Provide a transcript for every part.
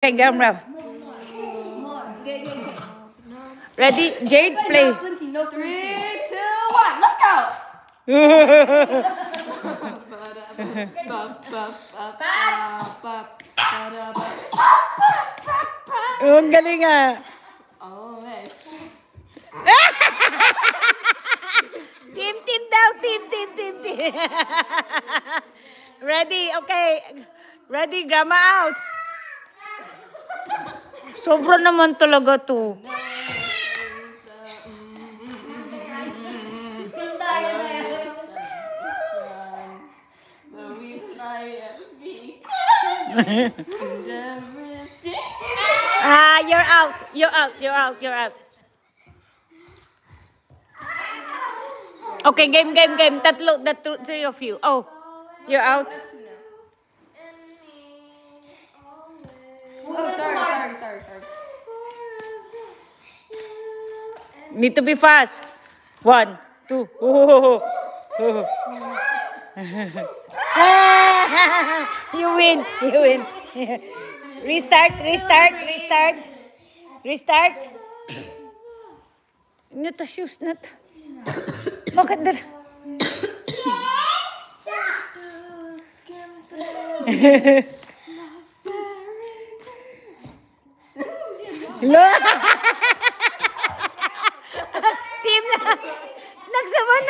Okay, camera. Ready? Jade, play. 3, 2, 1, let's go! Ang galing ah. Oh, nice. Team daw. Team. Ready? Okay. Ready? Grandma out. Sobra naman talaga to. You're out. Okay, game. Tatlo, three of you. Oh, you're out. Oh, sorry. Need to be fast. 1, 2. Oh. You win. Restart. Not the shoes, not. Bakit na? Team na. Nagsaman.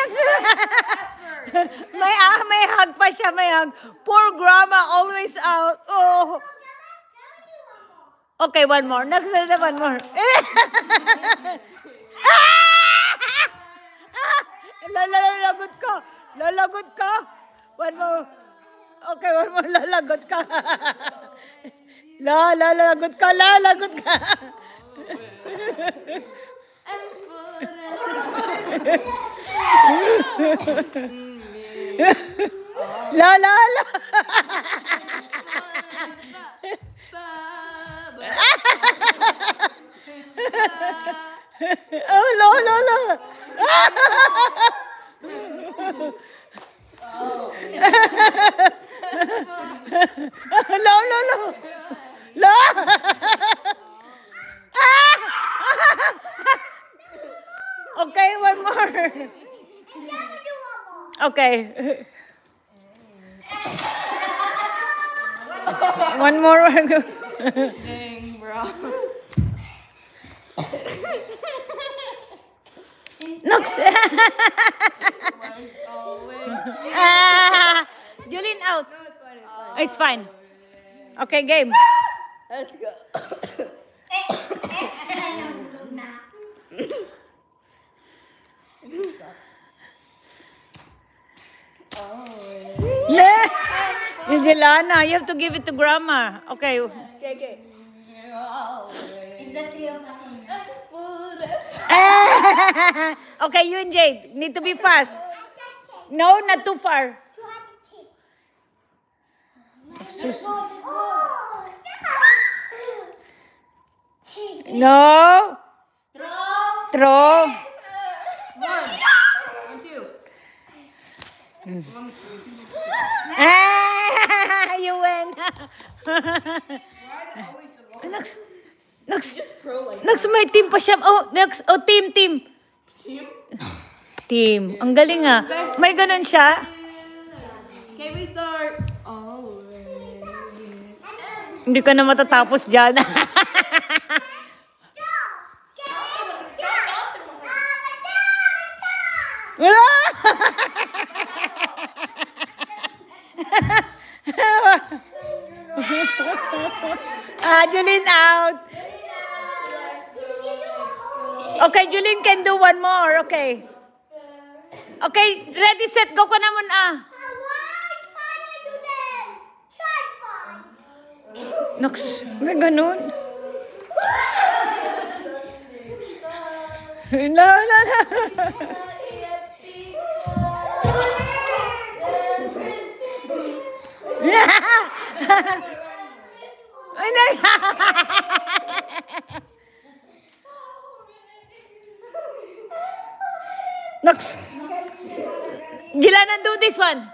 May hug pa siya, may hug. Poor grandma, always out. Oh. Okay, one more. One more. Lalagot ka. One more. Okay, one more. Lalagot ka. Lalagot ka. La. Oh, la. La. Okay, one more. Okay. One more. Dang, bro. Nox. Julin out. No, It's fine. Okay, game. Let's go. Jelana, you have to give it to grandma. Okay. Okay. Is the three of us in there? Okay, you and Jade need to be fast. No, not too far. No. Throw. 1, 2. You win. Next, may team pa siya. Team. Team. Ang galing ah. May ganun siya. Okay, we start. Hindi ka na matatapos dyan. Julin out. Okay, Julin can do one more. Okay. Okay, ready, set, go ka naman Nox, may ganun. No. Nox. Jelana, do this one.